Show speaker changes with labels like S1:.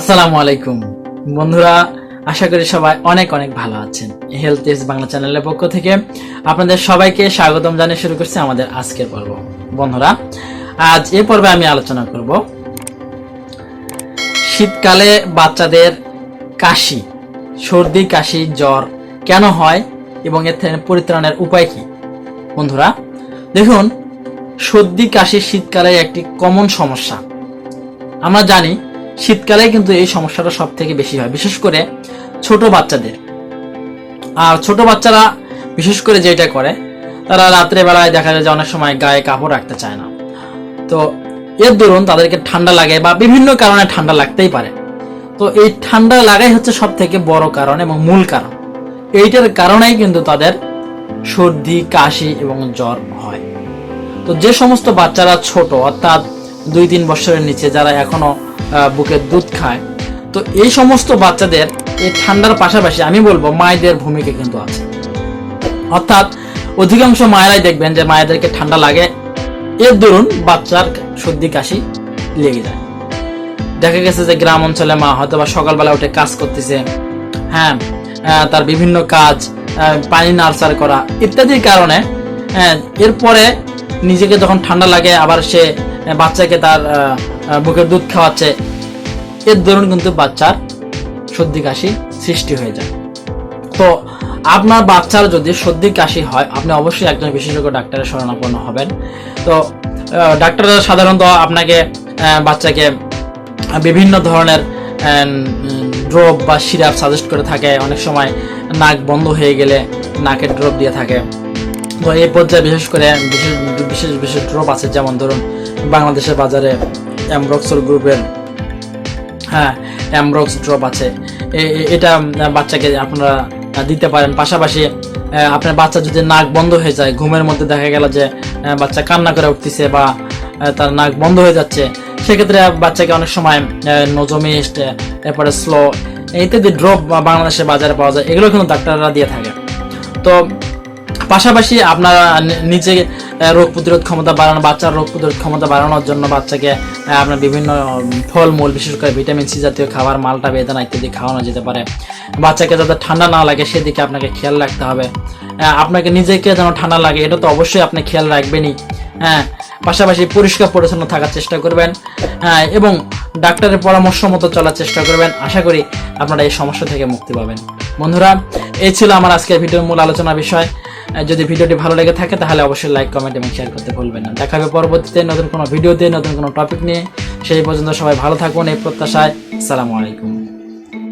S1: আসসালামু আলাইকুম বন্ধুরা, আশা করি সবাই অনেক অনেক ভালো আছেন। হেলথ ইজ বাংলা চ্যানেলের পক্ষ থেকে আপনাদের সবাইকে স্বাগতম জানিয়ে শুরু করছি আমাদের আজকের পর্ব। বন্ধুরা, আজ এই পর্বে আমি আলোচনা করব শীতকালে বাচ্চাদের কাশি, সর্দি, কাশি, জ্বর কেন হয় এবং এর থেকে পরিত্রাণের উপায় কি। বন্ধুরা দেখুন, সর্দি কাশি শীতকালে একটি কমন সমস্যা। আমরা জানি শীতকালে কিন্তু এই সমস্যাটা সব থেকে বেশি হয়, বিশেষ করে ছোট বাচ্চাদের। আর ছোট বাচ্চারা বিশেষ করে যেটা করে, তারা রাত্রে বেলায় দেখা যায় যে অনেক সময় গায়ে কাপড় রাখতে চায় না। তো এর দরুন তাদেরকে ঠান্ডা লাগে বা বিভিন্ন কারণে ঠান্ডা লাগতেই পারে। তো এই ঠান্ডা লাগাই হচ্ছে সব থেকে বড় কারণ এবং মূল কারণ। এইটার কারণেই কিন্তু তাদের সর্দি, কাশি এবং জ্বর হয়। তো যে সমস্ত বাচ্চারা ছোট, অর্থাৎ 2-3 বছরের নিচে, যারা এখনো বুকের দুধ খায়, তো এই সমস্ত বাচ্চাদের এই ঠান্ডার পাশাপাশি আমি বলবো মায়েদের ভূমিকা কিন্তু আছে। অর্থাৎ অধিকাংশ মায়েরাই দেখবেন যে মায়েদেরকে ঠান্ডা লাগে, এর দরুন বাচ্চার সর্দি কাশি লেগে যায়। দেখা গেছে যে গ্রাম অঞ্চলে মা হয়তো বা সকালবেলা উঠে কাজ করতেছে, তার বিভিন্ন কাজ, পানি নার্সার করা ইত্যাদির কারণে এরপরে নিজেকে যখন ঠান্ডা লাগে আবার সে বাচ্চাকে তার বুকের দুধ খাওয়াচ্ছে, এর দরুন কিন্তু বাচ্চার সর্দি কাশি সৃষ্টি হয়ে যায়। তো আপনার বাচ্চার যদি সর্দি কাশি হয়, আপনি অবশ্যই একজন বিশেষজ্ঞ ডাক্তারের শরণাপন্ন হবেন। তো ডাক্তাররা সাধারণত আপনাকে বাচ্চাকে বিভিন্ন ধরনের ড্রপ বা সিরাপ সাজেস্ট করে থাকে। অনেক সময় নাক বন্ধ হয়ে গেলে নাকের ড্রপ দিয়ে থাকে। তো এই পর্যায়ে বিশেষ করে বিশেষ ড্রপ আছে, যেমন ধরুন বাংলাদেশের বাজারে অ্যামব্রক্সল গ্রুপের অ্যামব্রক্স ড্রপ আছে। এটা বাচ্চাকে আপনারা দিতে পারেন। পাশাপাশি আপনার বাচ্চা যদি নাক বন্ধ হয়ে যায়, ঘুমের মধ্যে দেখা গেল যে বাচ্চা কান্না করে উঠতেছে বা তার নাক বন্ধ হয়ে যাচ্ছে, সেক্ষেত্রে বাচ্চাকে অনেক সময় নোজোমিস্ট, এরপরে স্লো ইত্যাদি ড্রপ বাংলাদেশের বাজারে পাওয়া যায়। এগুলো কিন্তু ডাক্তাররা দিয়ে থাকে। তো পাশাপাশি আপনারা নিজে রোগ প্রতিরোধ ক্ষমতা বাড়ানো, বাচ্চার রোগ প্রতিরোধ ক্ষমতা বাড়ানোর জন্য বাচ্চাকে আপনার বিভিন্ন ফলমূল, বিশেষ করে ভিটামিন সি জাতীয় খাবার, মাল্টা, বেদানা ইত্যাদি খাওয়ানো যেতে পারে। বাচ্চাকে যাতে ঠান্ডা না লাগে সেদিকে আপনাকে খেয়াল রাখতে হবে। আপনাকে নিজেকে যেন ঠান্ডা লাগে এটা তো অবশ্যই আপনি খেয়াল রাখবেনই। পাশাপাশি পরিষ্কার পরিচ্ছন্ন থাকার চেষ্টা করবেন এবং ডাক্তারের পরামর্শ মতো চলার চেষ্টা করবেন। আশা করি আপনারা এই সমস্যা থেকে মুক্তি পাবেন। বন্ধুরা, এই ছিল আমার আজকের ভিডিওর মূল আলোচনার বিষয়। যদি ভিডিওটি ভালো লেগে থাকে তাহলে অবশ্যই লাইক, কমেন্ট এবং শেয়ার করতে ভুলবেন না। দেখা হবে পরবর্তীতে নতুন কোনো ভিডিওতে, নতুন কোনো টপিক নিয়ে। সেই পর্যন্ত সবাই ভালো থাকুন এই প্রত্যাশায়। আসসালামু আলাইকুম।